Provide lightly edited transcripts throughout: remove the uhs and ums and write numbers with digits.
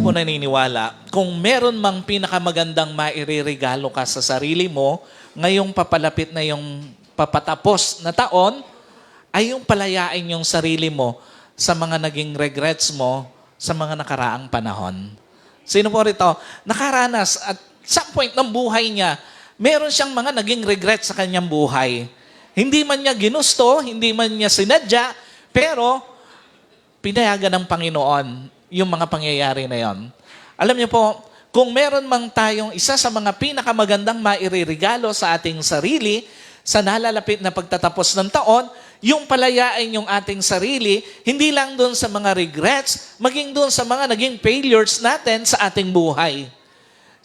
po naniniwala, kung meron mang pinakamagandang maireregalo ka sa sarili mo, ngayong papalapit na yung papatapos na taon, ay yung palayain yung sarili mo sa mga naging regrets mo sa mga nakaraang panahon. Sino po rito? Nakaranas at some point ng buhay niya, meron siyang mga naging regrets sa kanyang buhay. Hindi man niya ginusto, hindi man niya sinadya, pero pinayagan ng Panginoon yung mga pangyayari na yon. Alam niyo po, kung meron mang tayong isa sa mga pinakamagandang mairirigalo sa ating sarili sa nalalapit na pagtatapos ng taon, yung palayain yung ating sarili, hindi lang doon sa mga regrets, maging doon sa mga naging failures natin sa ating buhay.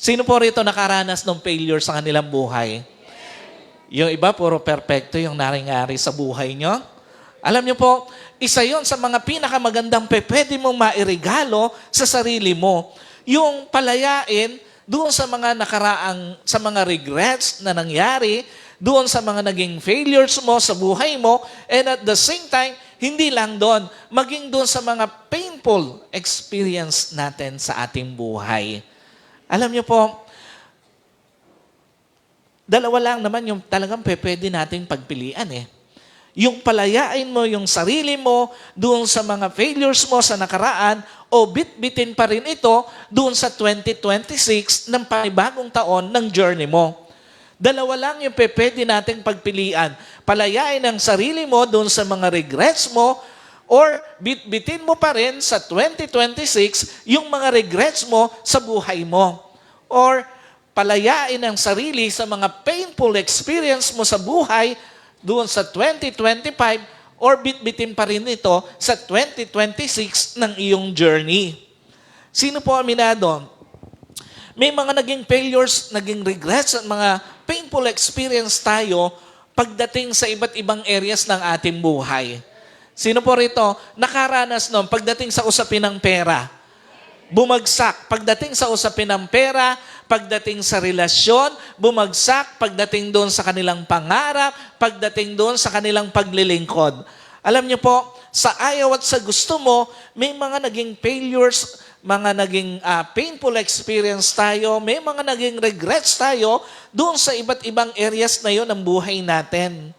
Sino po rito nakaranas ng failure sa kanilang buhay? Yung iba, puro perfecto yung nangyari sa buhay nyo. Alam nyo po, isa yon sa mga pinakamagandang pwede mong mairigalo sa sarili mo. Yung palayain doon sa mga nakaraang, sa mga regrets na nangyari, doon sa mga naging failures mo sa buhay mo, and at the same time, hindi lang doon, maging doon sa mga painful experience natin sa ating buhay. Alam niyo po, dalawa lang naman yung talagang pwede nating pagpilian eh. Yung palayain mo yung sarili mo doon sa mga failures mo sa nakaraan o bitbitin pa rin ito doon sa 2026 ng panibagong taon ng journey mo. Dalawa lang yung pwede nating pagpilian. Palayain ang sarili mo doon sa mga regrets mo or bitbitin mo pa rin sa 2026 yung mga regrets mo sa buhay mo. Or palayain ang sarili sa mga painful experience mo sa buhay doon sa 2025 or bitbitin pa rin ito sa 2026 ng iyong journey. Sino po aminado? May mga naging failures, naging regrets at mga painful experience tayo pagdating sa iba't ibang areas ng ating buhay. Sino po rito nakaranas nun pagdating sa usapin ng pera? Bumagsak. Pagdating sa usapin ng pera, pagdating sa relasyon, bumagsak. Pagdating doon sa kanilang pangarap, pagdating doon sa kanilang paglilingkod. Alam niyo po, sa ayaw at sa gusto mo, may mga naging failures, mga naging painful experience tayo, may mga naging regrets tayo doon sa iba't ibang areas na yon ng buhay natin.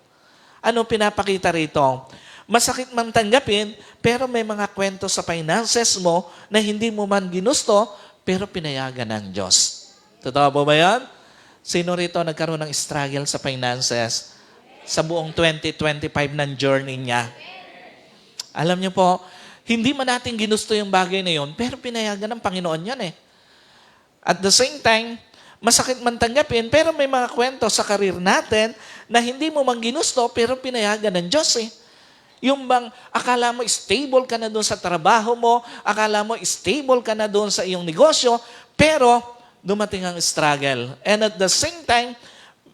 Ano pinapakita rito? Masakit man tanggapin, pero may mga kwento sa finances mo na hindi mo man ginusto, pero pinayagan ng Diyos. Totoo po ba yan? Sino rito nagkaroon ng struggle sa finances sa buong 2025 ng journey niya? Alam niyo po, hindi man natin ginusto yung bagay na yon, pero pinayagan ng Panginoon yan eh. At the same time, masakit man tanggapin, pero may mga kwento sa karir natin na hindi mo man ginusto, pero pinayagan ng Diyos eh. Yung bang akala mo stable ka na doon sa trabaho mo, akala mo stable ka na doon sa iyong negosyo, pero dumating ang struggle. And at the same time,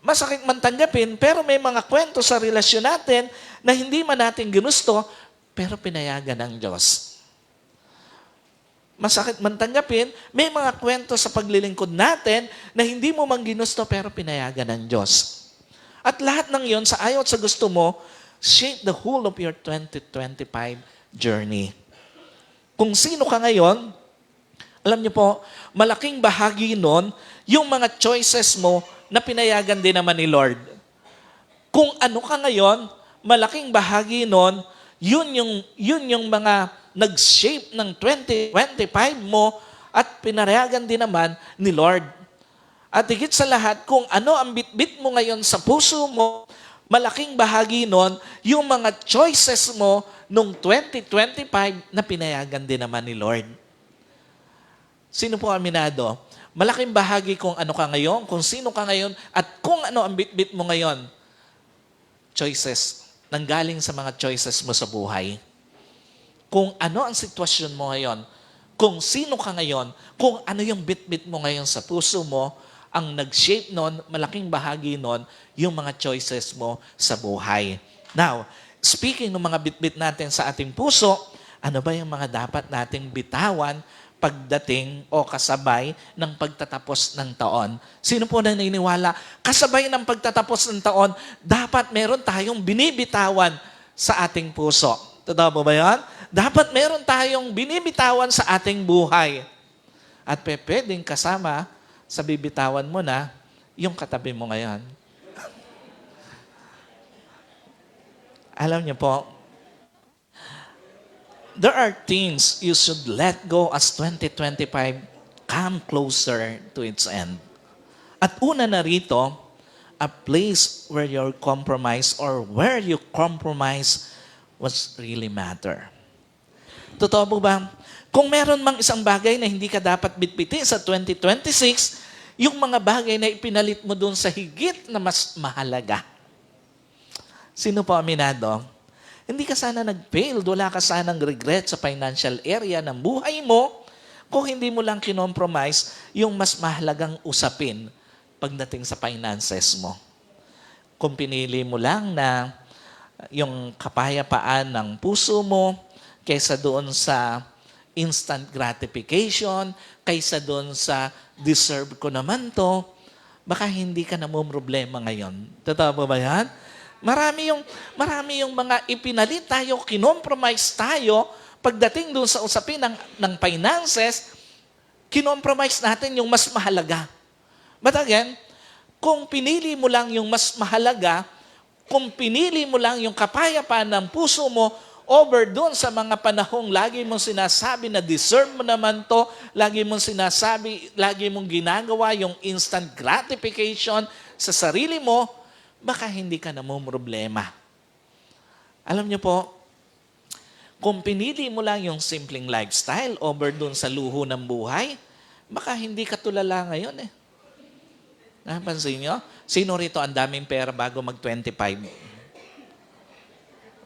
masakit man tanggapin, pero may mga kwento sa relasyon natin na hindi man natin ginusto, pero pinayagan ng Diyos. Masakit man tanggapin, may mga kwento sa paglilingkod natin na hindi mo man ginusto, pero pinayagan ng Diyos. At lahat ng yon sa ayaw at sa gusto mo, shape the whole of your 2025 journey. Kung sino ka ngayon, alam niyo po, malaking bahagi nun, yung mga choices mo na pinayagan din naman ni Lord. Kung ano ka ngayon, malaking bahagi nun, yun yung mga nag-shape ng 2025 mo at pinayagan din naman ni Lord. At higit sa lahat, kung ano ang bitbit mo ngayon sa puso mo, malaking bahagi nun, yung mga choices mo nung 2025 na pinayagan din naman ni Lord. Sino po aminado? Malaking bahagi kung ano ka ngayon, kung sino ka ngayon, at kung ano ang bitbit mo ngayon. Choices. Nanggaling sa mga choices mo sa buhay. Kung ano ang sitwasyon mo ngayon, kung sino ka ngayon, kung ano yung bitbit mo ngayon sa puso mo, ang nag-shape nun, malaking bahagi nun, yung mga choices mo sa buhay. Now, speaking ng mga bitbit natin sa ating puso, ano ba yung mga dapat nating bitawan pagdating o kasabay ng pagtatapos ng taon? Sino po naniniwala? Kasabay ng pagtatapos ng taon, dapat meron tayong binibitawan sa ating puso. Totoo po ba yan? Dapat meron tayong binibitawan sa ating buhay. At pwedeng kasama sa bibitawan mo na yung katabi mo ngayon. Alam niyo po, there are things you should let go as 2025 come closer to its end. At una na rito, a place where your compromise or where you compromise was really matter. Totoo po ba? Kung meron mang isang bagay na hindi ka dapat bitbitin sa 2026, yung mga bagay na ipinalit mo doon sa higit na mas mahalaga. Sino po aminado? Hindi ka sana nag-fail, wala ka sanang regret sa financial area ng buhay mo kung hindi mo lang kinompromise yung mas mahalagang usapin pagdating sa finances mo. Kung pinili mo lang na yung kapayapaan ng puso mo kaysa doon sa instant gratification, kaysa doon sa deserve ko naman to, baka hindi ka na problema ngayon. Totoo ba yan? Marami yung mga ipinalit tayo, kinompromise tayo, pagdating doon sa usapin ng finances, kinompromise natin yung mas mahalaga. But again, kung pinili mo lang yung mas mahalaga, kung pinili mo lang yung kapayapaan ng puso mo, over doon sa mga panahong lagi mong sinasabi na deserve mo naman to, lagi mong sinasabi, lagi mong ginagawa yung instant gratification sa sarili mo, baka hindi ka na problema. Alam niyo po, kung pinili mo lang yung simpleng lifestyle over doon sa luho ng buhay, baka hindi ka tulala ngayon eh. Napansin niyo? Sino rito ang daming pera bago mag-25?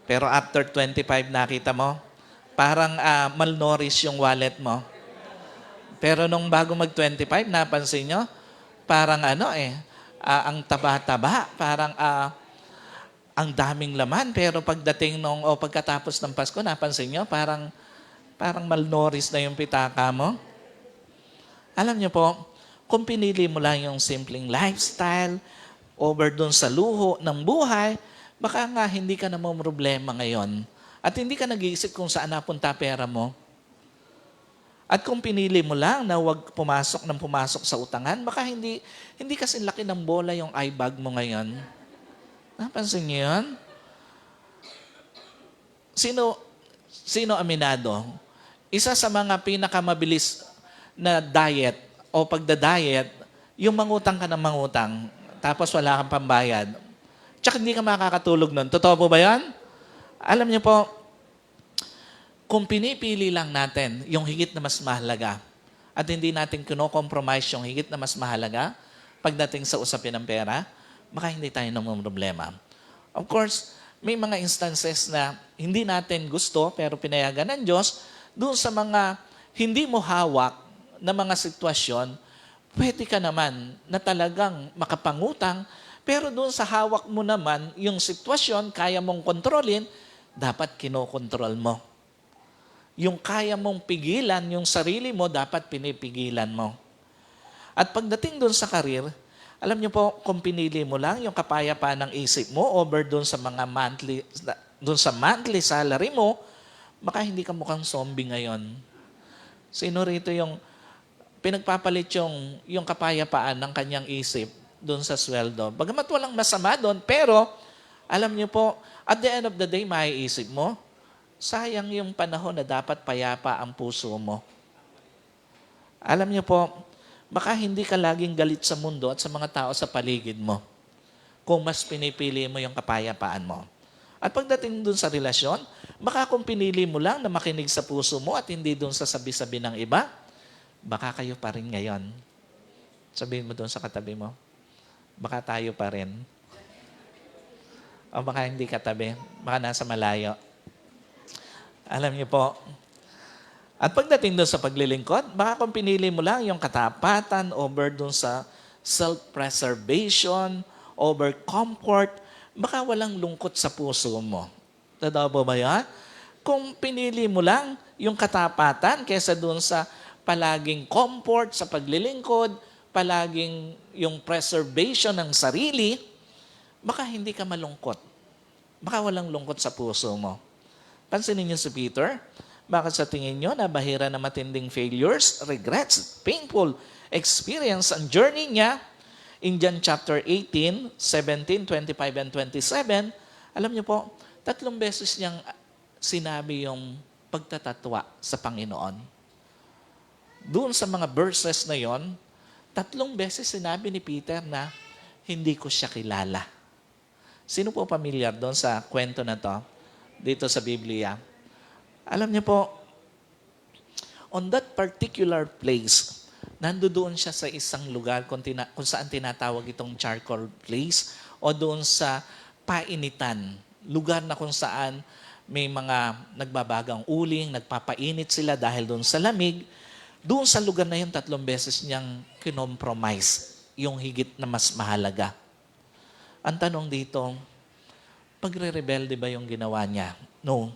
Pero after 25, nakita mo, parang malnourished yung wallet mo. Pero nung bago mag-25, napansin nyo, parang ang taba-taba, parang ang daming laman. Pero pagdating pagkatapos ng Pasko, napansin nyo, parang malnourished na yung pitaka mo. Alam nyo po, kung pinili mo lang yung simpleng lifestyle, over dun sa luho ng buhay, baka nga hindi ka na problema ngayon. At hindi ka nag-iisip kung saan napunta pera mo. At kung pinili mo lang na huwag pumasok sa utangan, baka hindi kasi laki ng bola yung eye bag mo ngayon. Napansin niyo yun? Sino aminado? Isa sa mga pinakamabilis na diet o pagda-diet, yung mangutang ka ng mangutang, tapos wala kang pambayad. Tsaka hindi ka makakatulog nun. Totoo po ba yan? Alam niyo po, kung pinipili lang natin yung higit na mas mahalaga at hindi natin kino-compromise yung higit na mas mahalaga pagdating sa usapin ng pera, baka hindi tayo problema. Of course, may mga instances na hindi natin gusto pero pinayagan ng Diyos, doon sa mga hindi mo hawak na mga sitwasyon, pwede ka naman na talagang makapangutang. Pero doon sa hawak mo naman, yung sitwasyon, kaya mong kontrolin, dapat kinokontrol mo. Yung kaya mong pigilan, yung sarili mo, dapat pinipigilan mo. At pagdating doon sa karir, alam niyo po, kung pinili mo lang yung kapayapaan ng isip mo over doon sa mga monthly salary mo, baka hindi ka mukhang zombie ngayon. Sino rito yung pinagpapalit yung kapayapaan ng kanyang isip doon sa sweldo? Bagamat walang masama doon, pero alam niyo po, at the end of the day, maiisip mo, sayang yung panahon na dapat payapa ang puso mo. Alam niyo po, baka hindi ka laging galit sa mundo at sa mga tao sa paligid mo kung mas pinipili mo yung kapayapaan mo. At pagdating doon sa relasyon, baka kung pinili mo lang na makinig sa puso mo at hindi doon sa sabi-sabi ng iba, baka kayo pa rin ngayon. Sabihin mo doon sa katabi mo, baka tayo pa rin. O baka hindi katabi, baka nasa malayo. Alam niyo po, at pagdating doon sa paglilingkod, baka kung pinili mo lang yung katapatan over doon sa self-preservation, over comfort, baka walang lungkot sa puso mo. Totoo ba yan? Kung pinili mo lang yung katapatan kaysa doon sa palaging comfort sa paglilingkod, palaging yung preservation ng sarili, baka hindi ka malungkot. Baka walang lungkot sa puso mo. Pansinin niyo si Peter, Bakit sa tingin nyo nabahira na matinding failures, regrets, painful experience ang journey niya in John chapter 18, 17, 25, and 27? Alam niyo po, 3 beses niyang sinabi yung pagtatatwa sa Panginoon. Doon sa mga verses na yon, 3 beses sinabi ni Peter na hindi ko siya kilala. Sino po pamilyar doon sa kwento na to dito sa Biblia? Alam niyo po, on that particular place, nandoon siya sa isang lugar kung saan tinatawag itong charcoal place o doon sa painitan. Lugar na kung saan may mga nagbabagang uling, nagpapainit sila dahil doon sa lamig. Doon sa lugar na yun, 3 beses niyang kinompromise yung higit na mas mahalaga. Ang tanong dito, pagre-rebelde ba yung ginawa niya? No.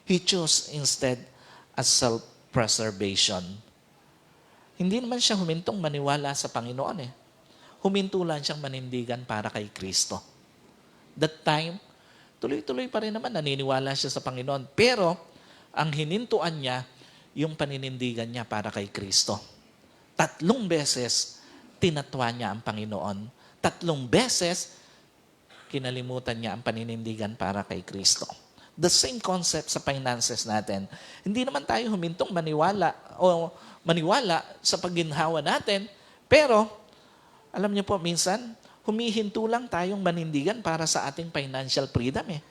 He chose instead as self-preservation. Hindi naman siya humintong maniwala sa Panginoon eh. Huminto lang siyang manindigan para kay Kristo. That time, tuloy-tuloy pa rin naman naniniwala siya sa Panginoon. Pero, ang hinintuan niya, yung paninindigan niya para kay Kristo. 3 beses, tinatwa niya ang Panginoon. 3 beses, kinalimutan niya ang paninindigan para kay Kristo. The same concept sa finances natin. Hindi naman tayo humintong maniwala sa pagginhawa natin, pero, alam niyo po, minsan, humihinto lang tayong manindigan para sa ating financial freedom eh.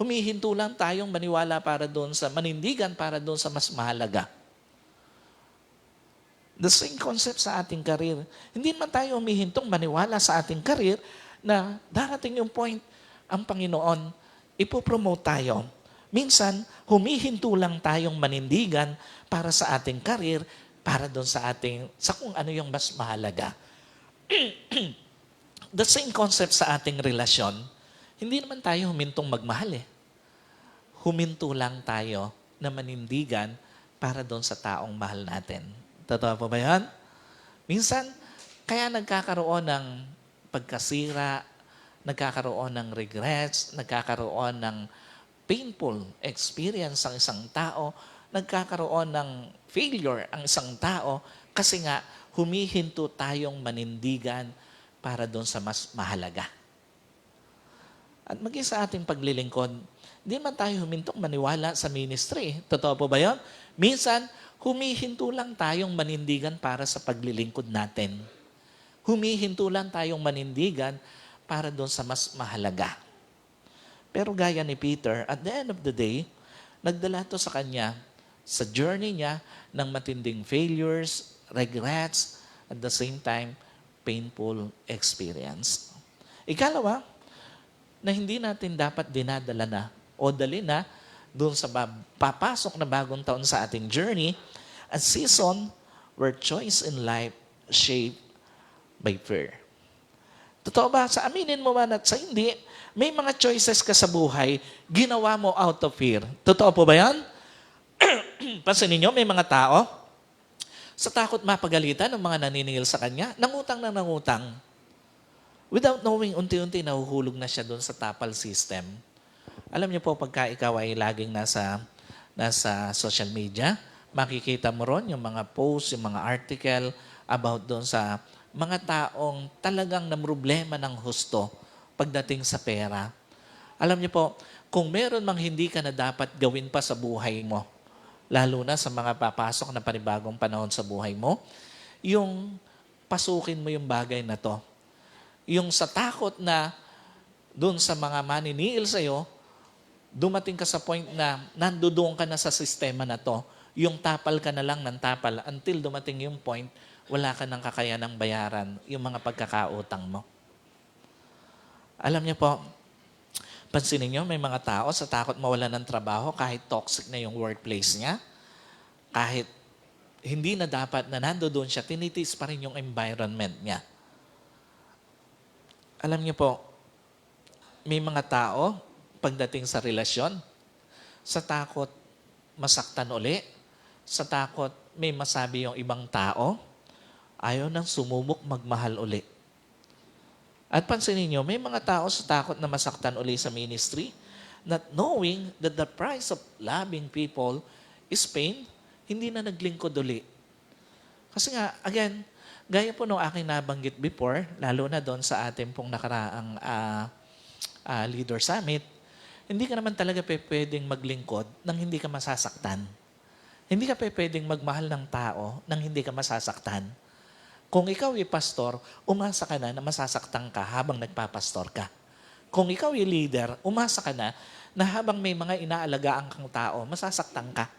Humihinto lang tayong maniwala para doon sa manindigan para doon sa mas mahalaga. The same concept sa ating career. Hindi naman tayo humihintong maniwala sa ating career na darating yung point, ang Panginoon, ipopromote tayo. Minsan, humihinto lang tayong manindigan para sa ating career, para doon sa kung ano yung mas mahalaga. The same concept sa ating relasyon. Hindi naman tayo humintong magmahal eh. Huminto lang tayo na manindigan para doon sa taong mahal natin. Totoo po ba yan? Minsan, kaya nagkakaroon ng pagkasira, nagkakaroon ng regrets, nagkakaroon ng painful experience ang isang tao, nagkakaroon ng failure ang isang tao kasi nga humihinto tayong manindigan para doon sa mas mahalaga. At maging sa ating paglilingkod, hindi man tayo humintong maniwala sa ministry. Totoo po ba yun? Minsan, humihinto lang tayong manindigan para sa paglilingkod natin. Humihinto lang tayong manindigan para doon sa mas mahalaga. Pero gaya ni Peter, at the end of the day, nagdala to sa kanya, sa journey niya, ng matinding failures, regrets, at the same time, painful experience. Ikalawa, na hindi natin dapat dinadala na o dali na doon sa papasok na bagong taon sa ating journey, a season where choice in life shaped by fear. Totoo ba? Sa aminin mo man at sa hindi, may mga choices ka sa buhay, ginawa mo out of fear. Totoo po ba yan? Pansinin niyo, may mga tao, sa takot mapagalitan ng mga naniningil sa kanya, nangutang na nangutang. Without knowing, unti-unti nahuhulog na siya doon sa tapal system. Alam niyo po, pagka ikaw ay laging nasa social media, makikita mo ron yung mga posts, yung mga article about doon sa mga taong talagang namroblema ng husto pagdating sa pera. Alam niyo po, kung meron mang hindi ka na dapat gawin pa sa buhay mo, lalo na sa mga papasok na panibagong panahon sa buhay mo, yung pasukin mo yung bagay na to. Yung sa takot na doon sa mga maniniil sa'yo, dumating ka sa point na nandoon ka na sa sistema na to, yung tapal ka na lang ng tapal until dumating yung point, wala ka ng kakayanang bayaran yung mga pagkakautang mo. Alam niyo po, pansinin niyo, may mga tao sa takot mawala ng trabaho kahit toxic na yung workplace niya, kahit hindi na dapat na nandoon siya, tinitis pa rin yung environment niya. Alam niyo po, may mga tao, pagdating sa relasyon, sa takot masaktan uli, sa takot may masabi yung ibang tao, ayaw nang sumubok magmahal uli. At pansinin niyo, may mga tao sa takot na masaktan uli sa ministry, not knowing that the price of loving people Spain, hindi na naglingkod uli. Kasi nga, again, gaya po nung aking nabanggit before, lalo na doon sa ating pong nakaraang Leader Summit, hindi ka naman talaga pwedeng maglingkod nang hindi ka masasaktan. Hindi ka pwedeng magmahal ng tao nang hindi ka masasaktan. Kung ikaw ay pastor, umasa ka na masasaktan ka habang nagpapastor ka. Kung ikaw ay leader, umasa ka na habang may mga inaalagaan kang tao, masasaktan ka.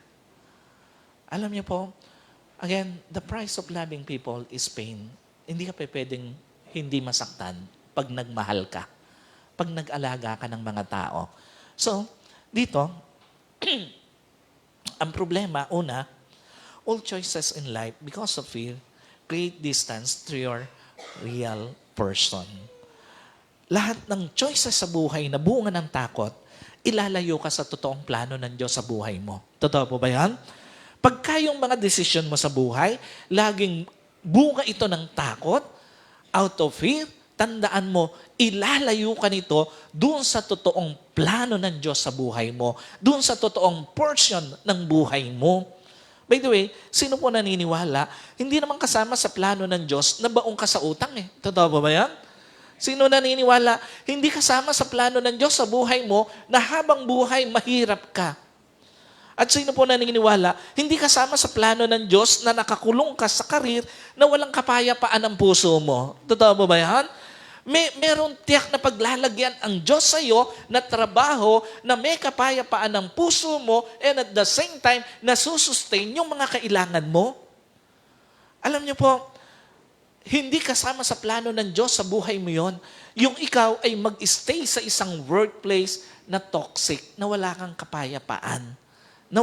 Alam niyo po, again, the price of loving people is pain. Hindi ka pwedeng hindi masaktan pag nagmahal ka, pag nag-alaga ka ng mga tao. So, dito, ang problema, una, all choices in life, because of fear, create distance to your real person. Lahat ng choices sa buhay na bunga ng takot, ilalayo ka sa totoong plano ng Diyos sa buhay mo. Totoo po ba yan? Pagka yung mga decision mo sa buhay, laging bunga ito ng takot, out of fear, tandaan mo, ilalayo ka nito doon sa totoong plano ng Diyos sa buhay mo, doon sa totoong portion ng buhay mo. By the way, sino po naniniwala, hindi naman kasama sa plano ng Diyos na baong ka sa utang eh. Totoo ba yan? Sino naniniwala, hindi kasama sa plano ng Diyos sa buhay mo na habang buhay mahirap ka? At sino po naniniwala, hindi kasama sa plano ng Diyos na nakakulong ka sa karir na walang kapayapaan ang puso mo? Totoo ba yan? Meron tiyak na paglalagyan ang Diyos sa iyo na trabaho na may kapayapaan ng puso mo and at the same time nasusustain yung mga kailangan mo. Alam niyo po, hindi kasama sa plano ng Diyos sa buhay mo yon. Yung ikaw ay mag-stay sa isang workplace na toxic, na wala kang kapayapaan, na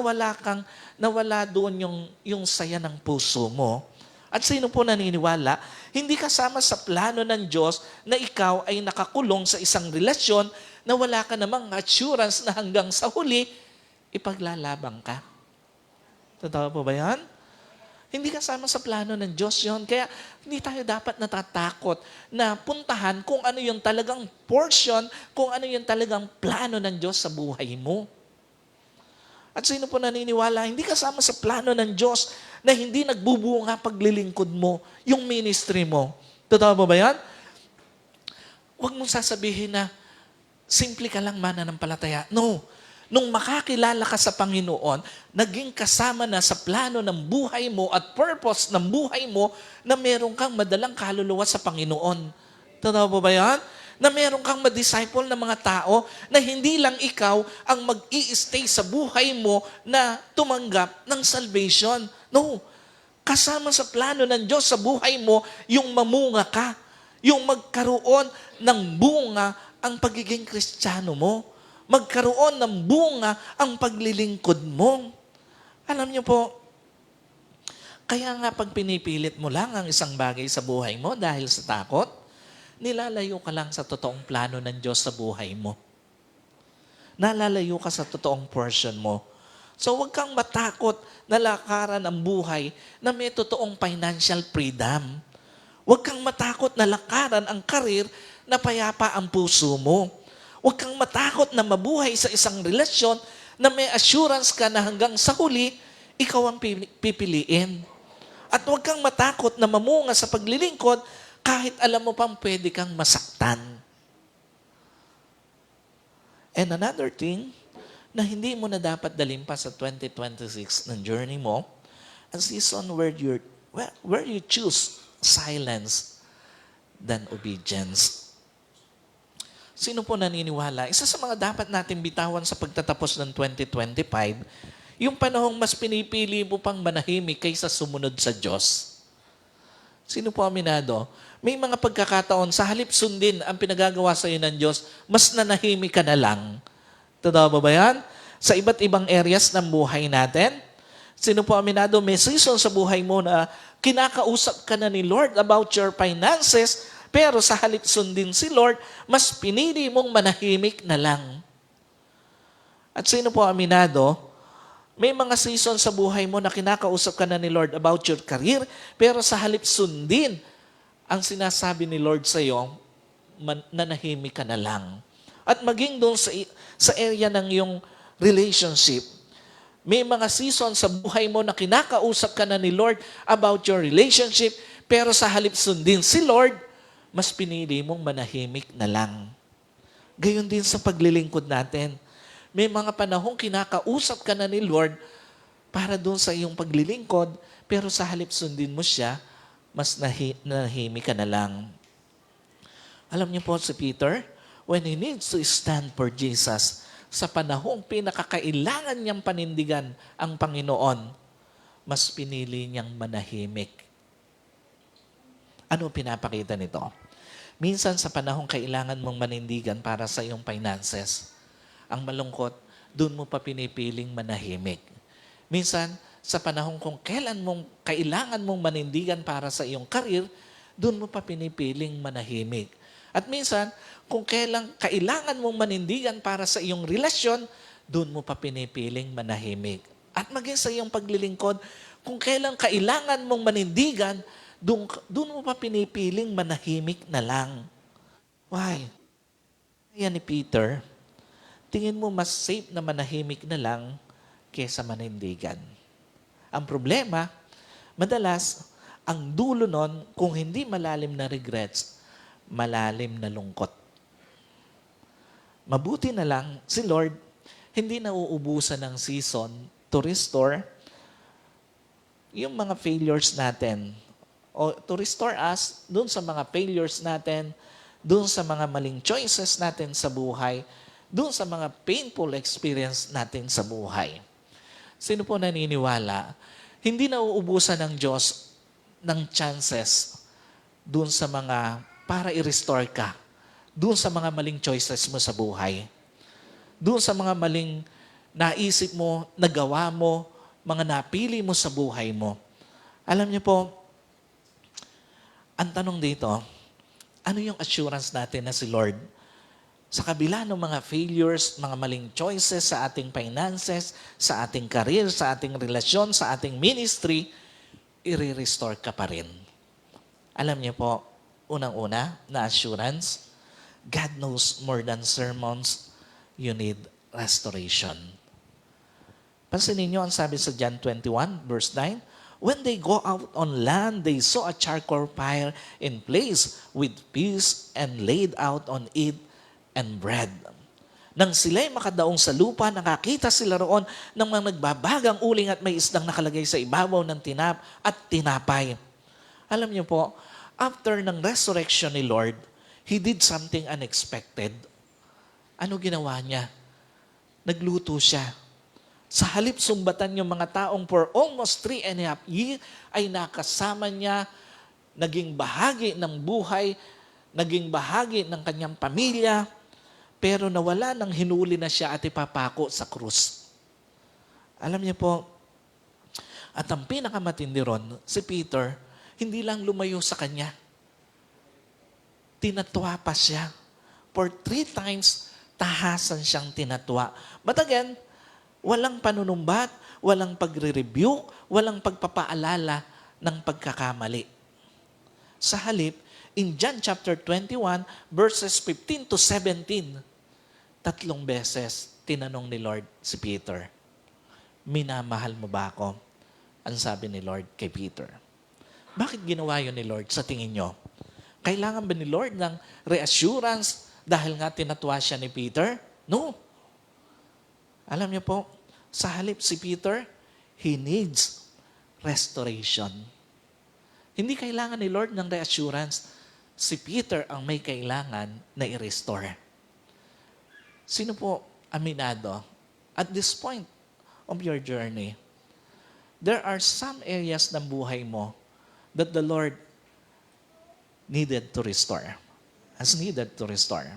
wala doon yung saya ng puso mo. At sino po naniniwala, hindi kasama sa plano ng Diyos na ikaw ay nakakulong sa isang relasyon na wala ka namang assurance na hanggang sa huli, ipaglalabang ka. Totoo po ba yan? Hindi kasama sa plano ng Diyos yon. Kaya hindi tayo dapat natatakot na puntahan kung ano yung talagang portion, kung ano yung talagang plano ng Diyos sa buhay mo. At sino po naniniwala, hindi kasama sa plano ng Diyos na hindi nagbubunga paglilingkod mo, yung ministry mo. Totoo ba yan? Huwag mong sasabihin na simple ka lang mananampalataya. No. Nung makakilala ka sa Panginoon, naging kasama na sa plano ng buhay mo at purpose ng buhay mo na meron kang madalang kaluluwa sa Panginoon. Totoo ba yan? Na meron kang ma-disciple ng mga tao na hindi lang ikaw ang mag-i-stay sa buhay mo na tumanggap ng salvation. No. Kasama sa plano ng Diyos sa buhay mo, yung mamunga ka, yung magkaroon ng bunga ang pagiging Kristiyano mo. Magkaroon ng bunga ang paglilingkod mo. Alam niyo po, kaya nga pag pinipilit mo lang ang isang bagay sa buhay mo dahil sa takot, nilalayo ka lang sa totoong plano ng Diyos sa buhay mo. Nalalayo ka sa totoong portion mo. So huwag kang matakot na lakaran ang buhay na may totoong financial freedom. Huwag kang matakot na lakaran ang karir na payapa ang puso mo. Huwag kang matakot na mabuhay sa isang relasyon na may assurance ka na hanggang sa huli, ikaw ang pipiliin. At huwag kang matakot na mamunga sa paglilingkod kahit alam mo pang pwede kang masaktan. And another thing na hindi mo na dapat dalhin pa sa 2026 ng journey mo, a season where you choose silence than obedience. Sino po naniniwala? Isa sa mga dapat natin bitawan sa pagtatapos ng 2025, yung panahong mas pinipili mo pang manahimik kaysa sumunod sa Diyos. Sino po aminado? May mga pagkakataon, sa halip sundin ang pinagagawa sa iyo ng Diyos, mas nanahimik ka na lang. Totoo ba yan? Sa iba't ibang areas ng buhay natin, sino po aminado? May season sa buhay mo na kinakausap ka na ni Lord about your finances, pero sa halip sundin si Lord, mas pinili mong manahimik na lang. At sino po aminado? May mga season sa buhay mo na kinakausap ka na ni Lord about your career, pero sa halip sundin, ang sinasabi ni Lord sa iyo, nanahimik ka na lang. At maging doon sa area ng iyong relationship, May mga season sa buhay mo na kinakausap ka na ni Lord about your relationship, pero sa halip sundin si Lord, mas pinili mong manahimik na lang. Gayon din sa paglilingkod natin. May mga panahong kinakausap ka na ni Lord para doon sa iyong paglilingkod, pero sa halip sundin mo siya, mas nahimik ka na lang. Alam niyo po si Peter, when he needs to stand for Jesus, sa panahong pinakakailangan niyang panindigan ang Panginoon, mas pinili niyang manahimik. Ano pinapakita nito? Minsan sa panahong kailangan mong manindigan para sa iyong finances, ang malungkot, doon mo pa pinipiling manahimik. Minsan, sa panahong kung kailan kailangan mong manindigan para sa iyong karir, doon mo pa pinipiling manahimik. At minsan, kung kailan kailangan mong manindigan para sa iyong relasyon, doon mo pa pinipiling manahimik. At maging sa iyong paglilingkod, kung kailan kailangan mong manindigan, doon mo pa pinipiling manahimik na lang. Why? Kaya ni Peter, tingin mo mas safe na manahimik na lang kaysa manindigan. Ang problema, madalas, ang dulo nun, kung hindi malalim na regrets, malalim na lungkot. Mabuti na lang si Lord, hindi nauubusan ng season to restore yung mga failures natin. O to restore us dun sa mga failures natin, dun sa mga maling choices natin sa buhay, dun sa mga painful experience natin sa buhay. Sino po naniniwala? Hindi nauubusan ng Diyos ng chances dun sa mga para i-restore ka. Dun sa mga maling choices mo sa buhay. Dun sa mga maling naisip mo, nagawa mo, mga napili mo sa buhay mo. Alam niyo po, ang tanong dito, ano yung assurance natin na si Lord, sa kabila ng mga failures, mga maling choices sa ating finances, sa ating career, sa ating relasyon, sa ating ministry, i-restore ka pa rin. Alam niyo po, unang-una na assurance, God knows more than sermons, you need restoration. Pansinin niyo ang sabi sa John 21, verse 9, when they go out on land, they saw a charcoal fire in place with fish and laid out on it and bread. Nang sila'y makadaong sa lupa, nakakita sila roon ng mga nagbabagang uling at may isdang nakalagay sa ibabaw ng tinapay. Alam niyo po, after ng resurrection ni Lord, He did something unexpected. Ano ginawa niya? Nagluto siya. Sa halip sumbatan yung mga taong for almost 3.5 years, ay nakasama niya, naging bahagi ng buhay, naging bahagi ng kanyang pamilya, pero nawala nang hinuli na siya at ipapako sa krus. Alam niyo po, at ang pinakamatindi ron, si Peter, hindi lang lumayo sa kanya. Tinatwa pa siya. For 3 times, tahasan siyang tinatwa. But again, walang panunumbat, walang pagre-review, walang pagpapaalala ng pagkakamali. Sa halip, in John chapter 21, verses 15 to 17, 3 beses tinanong ni Lord si Peter, minamahal mo ba ako? Ang sabi ni Lord kay Peter. Bakit ginawa yun ni Lord sa tingin nyo? Kailangan ba ni Lord ng reassurance dahil nga tinatwa siya ni Peter? No. Alam niyo po, sa halip si Peter, he needs restoration. Hindi kailangan ni Lord ng reassurance. Si Peter ang may kailangan na i-restore. Sino po aminado? At this point of your journey, there are some areas ng buhay mo that the Lord needed to restore. Has needed to restore.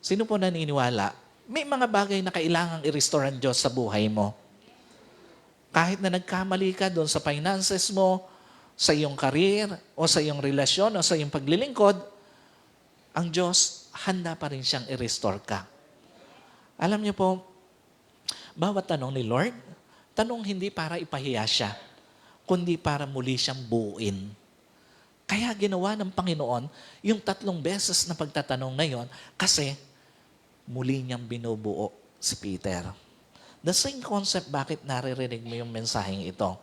Sino po naniniwala? May mga bagay na kailangang i-restore ang Diyos sa buhay mo. Kahit na nagkamali ka doon sa finances mo, sa iyong career, o sa iyong relasyon, o sa iyong paglilingkod, ang Diyos, handa pa rin siyang i-restore ka. Alam niyo po, bawat tanong ni Lord, tanong hindi para ipahiya siya, kundi para muli siyang buuin. Kaya ginawa ng Panginoon yung 3 beses na pagtatanong na yon kasi muli niyang binubuo si Peter. The same concept bakit naririnig mo yung mensaheng ito.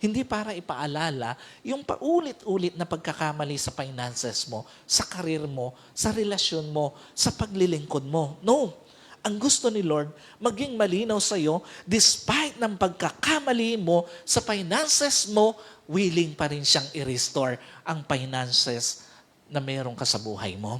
Hindi para ipaalala yung paulit-ulit na pagkakamali sa finances mo, sa karir mo, sa relasyon mo, sa paglilingkod mo. No. Ang gusto ni Lord, maging malinaw sa iyo, despite ng pagkakamali mo sa finances mo, willing pa rin siyang i-restore ang finances na meron ka sa buhay mo.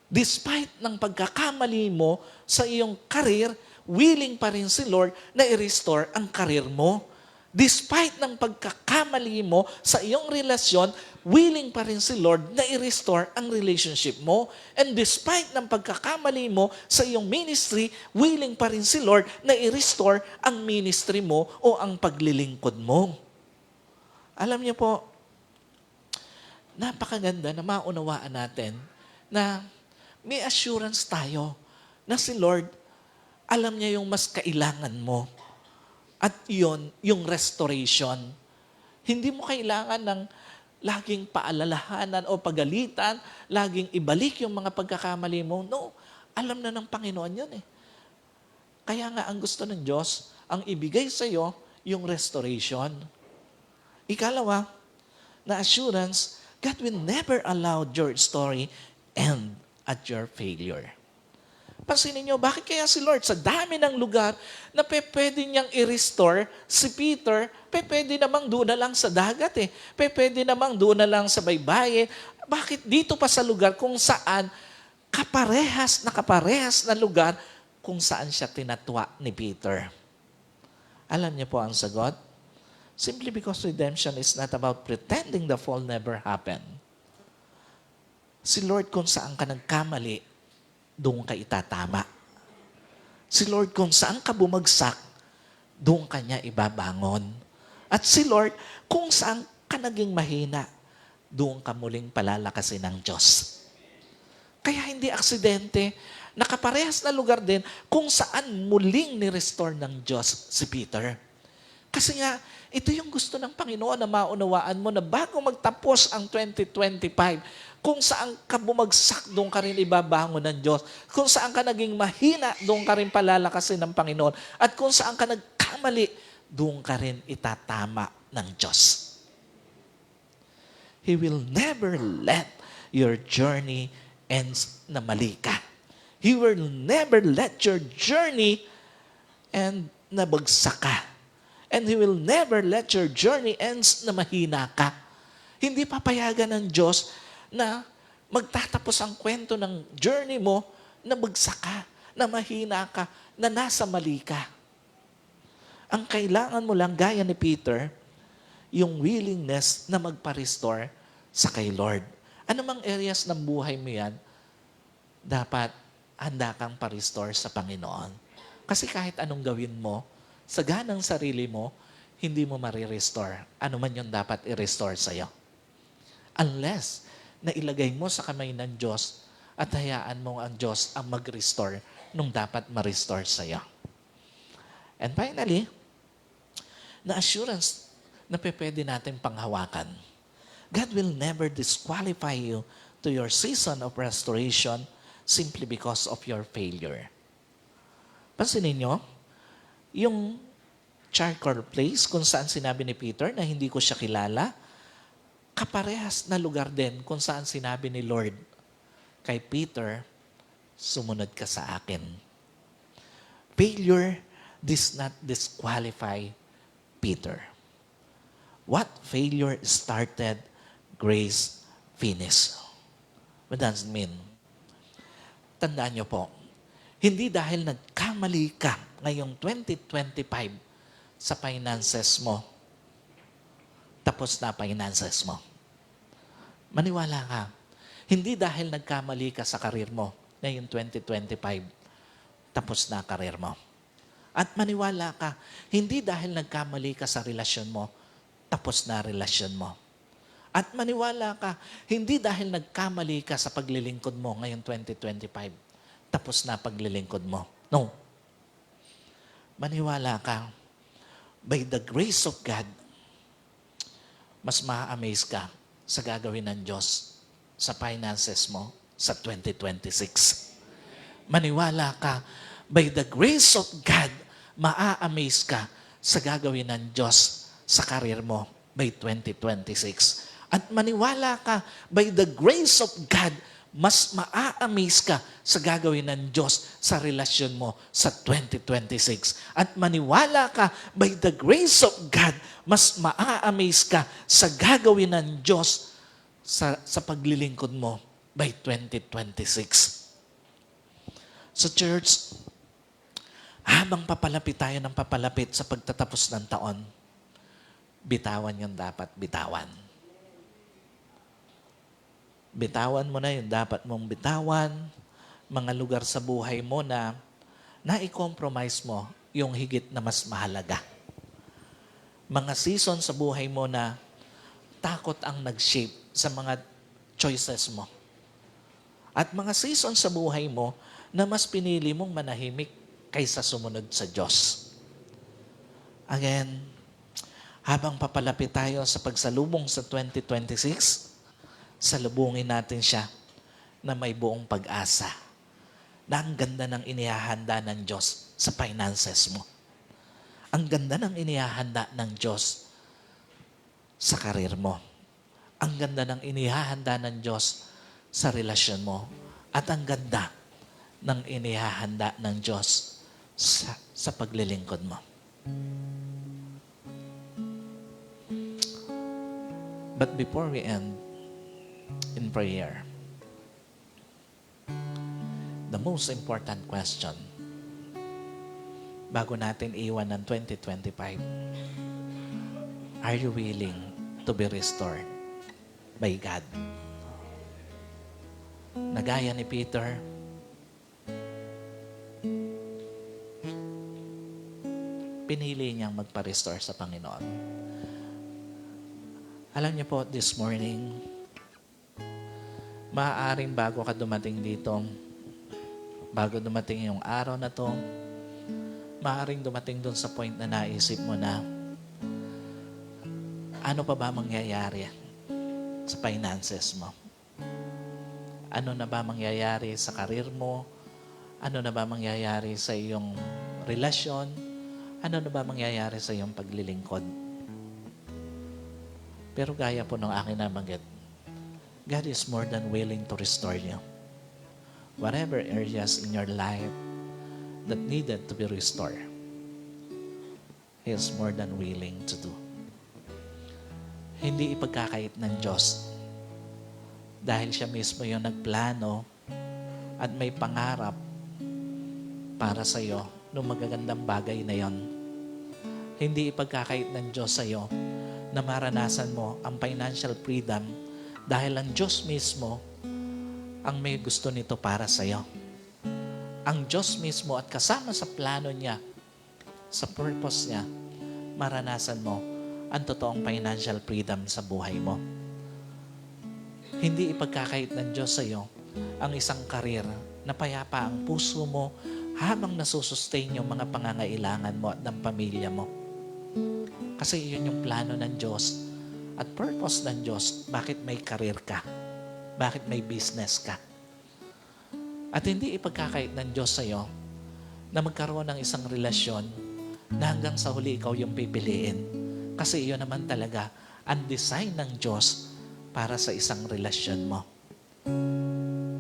Despite ng pagkakamali mo sa iyong karir, willing pa rin si Lord na i-restore ang karir mo. Despite ng pagkakamali mo sa iyong relasyon, willing pa rin si Lord na i-restore ang relationship mo. And despite ng pagkakamali mo sa iyong ministry, willing pa rin si Lord na i-restore ang ministry mo o ang paglilingkod mo. Alam niyo po, napakaganda na maunawaan natin na may assurance tayo na si Lord, alam niya yung mas kailangan mo. At yun, yung restoration. Hindi mo kailangan ng laging paalalahanan o pagalitan, laging ibalik yung mga pagkakamali mo. No, alam na ng Panginoon yun eh. Kaya nga ang gusto ng Diyos, ang ibigay sa iyo, yung restoration. Ikalawa, na assurance, God will never allow your story end at your failure. Pansinin niyo, bakit kaya si Lord sa dami ng lugar na pwede niyang i-restore si Peter, pwede namang doon na lang sa dagat eh. Pwede namang doon na lang sa baybayin. Bakit dito pa sa lugar kung saan kaparehas na lugar kung saan siya tinatwa ni Peter? Alam niyo po ang sagot? Simply because redemption is not about pretending the fall never happened. Si Lord kung saan ka nagkamali, doon ka itatama. Si Lord kung saan ka bumagsak, doon ka niya ibabangon. At si Lord kung saan ka naging mahina, doon ka muling palalakasin ng Diyos. Kaya hindi aksidente, nakaparehas na lugar din kung saan muling ni-restore ng Diyos si Peter. Kasi nga, ito yung gusto ng Panginoon na maunawaan mo na bago magtapos ang 2025, kung saan ka bumagsak, doon ka rin ibabangon ng Diyos. Kung saan ka naging mahina, doon ka rin palalakasin ng Panginoon. At kung saan ka nagkamali, doon ka rin itatama ng Diyos. He will never let your journey end na mali ka. He will never let your journey end na bagsak ka. And He will never let your journey ends na mahina ka. Hindi papayagan ng Diyos na magtatapos ang kwento ng journey mo na bagsak ka, na mahina ka, na nasa mali ka. Ang kailangan mo lang, gaya ni Peter, yung willingness na magpa-restore sa kay Lord. Ano mang areas ng buhay mo yan, dapat handa kang pa-restore sa Panginoon. Kasi kahit anong gawin mo, sa ganang sarili mo, hindi mo marirestore. Ano man yung dapat i-restore sa'yo. Unless na ilagay mo sa kamay ng Diyos at hayaan mo ang Diyos ang mag-restore nung dapat ma-restore sa'yo. And finally, na assurance na pwede natin panghawakan. God will never disqualify you to your season of restoration simply because of your failure. Pansinin nyo, yung charcoal place kung saan sinabi ni Peter na hindi ko siya kilala, kaparehas na lugar din kung saan sinabi ni Lord kay Peter, sumunod ka sa akin. Failure does not disqualify Peter. What failure started, grace finished. What does it mean? Tandaan niyo po, hindi dahil nagkamali ka ngayong 2025 sa finances mo, tapos na finances mo. Maniwala ka. Hindi dahil nagkamali ka sa karir mo ngayong 2025, tapos na karir mo. At maniwala ka, hindi dahil nagkamali ka sa relasyon mo, tapos na relasyon mo. At maniwala ka, hindi dahil nagkamali ka sa paglilingkod mo ngayong 2025, tapos na paglilingkod mo. No. Maniwala ka, by the grace of God, mas ma-amaze ka sa gagawin ng Diyos sa finances mo sa 2026. Maniwala ka, by the grace of God, maa-amaze ka sa gagawin ng Diyos sa karir mo by 2026. At maniwala ka, by the grace of God, mas maa-amaze ka sa gagawin ng Diyos sa relasyon mo sa 2026. At maniwala ka, by the grace of God, mas maa-amaze ka sa gagawin ng Diyos sa paglilingkod mo by 2026. So church, habang papalapit tayo ng papalapit sa pagtatapos ng taon, bitawan yung dapat bitawan. Bitawan mo na yung dapat mong bitawan, mga lugar sa buhay mo na na-compromise mo yung higit na mas mahalaga. Mga season sa buhay mo na takot ang nag-shape sa mga choices mo. At mga season sa buhay mo na mas pinili mong manahimik kaysa sumunod sa Diyos. Again, habang papalapit tayo sa pagsalubong sa 2026, salubungin natin siya na may buong pag-asa. Na ang ganda ng inihahanda ng Diyos sa finances mo. Ang ganda ng inihahanda ng Diyos sa karir mo. Ang ganda ng inihahanda ng Diyos sa relasyon mo. At ang ganda ng inihahanda ng Diyos sa paglilingkod mo. But before we end in prayer, the most important question bago natin iwan ng 2025, are you willing to be restored by God? Nagaya ni Peter, pinili niyang magpa-restore sa Panginoon. Alam niyo po, this morning, maaaring bago ka dumating dito, bago dumating yung araw na to, maaaring dumating dun sa point na naisip mo na, ano pa ba mangyayari sa finances mo? Ano na ba mangyayari sa karir mo? Ano na ba mangyayari sa iyong relasyon? Ano na ba mangyayari sa iyong paglilingkod? Pero gaya po ng akin nabanggit, God is more than willing to restore you. Whatever areas in your life that needed to be restored, He is more than willing to do. Hindi ipagkakait ng Diyos dahil siya mismo yung nagplano at may pangarap para sa iyo ng magagandang bagay na yon. Hindi ipagkakait ng Diyos sa iyo na maranasan mo ang financial freedom dahil ang Diyos mismo ang may gusto nito para sa iyo. Ang Diyos mismo at kasama sa plano niya, sa purpose niya, maranasan mo ang totoong financial freedom sa buhay mo. Hindi ipagkakait ng Diyos sa iyo ang isang karir na payapa ang puso mo habang nasusustain yung mga pangangailangan mo at ng pamilya mo. Kasi yun yung plano ng Diyos at purpose ng Diyos, bakit may karir ka, bakit may business ka. At hindi ipagkakait ng Diyos sa iyo na magkaroon ng isang relasyon na hanggang sa huli ikaw yung pipiliin. Kasi iyon naman talaga ang design ng Diyos para sa isang relasyon mo.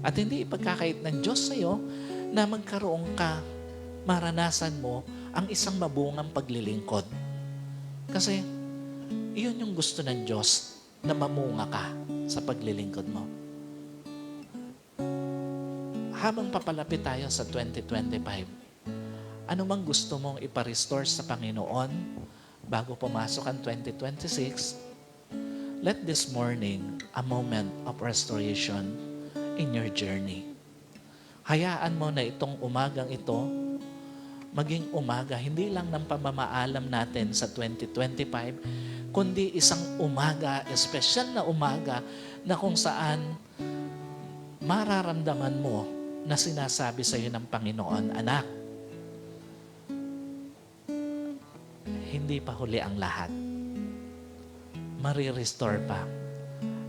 At hindi ipagkakait ng Diyos sa iyo na magkaroon ka, maranasan mo ang isang mabungang paglilingkod. Kasi iyon yung gusto ng Diyos na mamunga ka sa paglilingkod mo. Habang papalapit tayo sa 2025, ano mang gusto mong iparestore sa Panginoon bago pumasok ang 2026, let this morning a moment of restoration in your journey. Hayaan mo na itong umagang ito maging umaga, hindi lang ng pamamaalam natin sa 2025, kundi isang umaga, espesyal na umaga na kung saan mararamdaman mo na sinasabi sa iyo ng Panginoon, anak, hindi pa huli ang lahat. Marirestore pa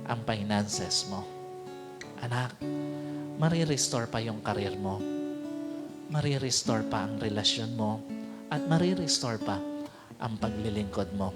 ang finances mo. Anak, marirestore pa yung karir mo. marirestore pa ang relasyon mo at marirestore pa ang paglilingkod mo.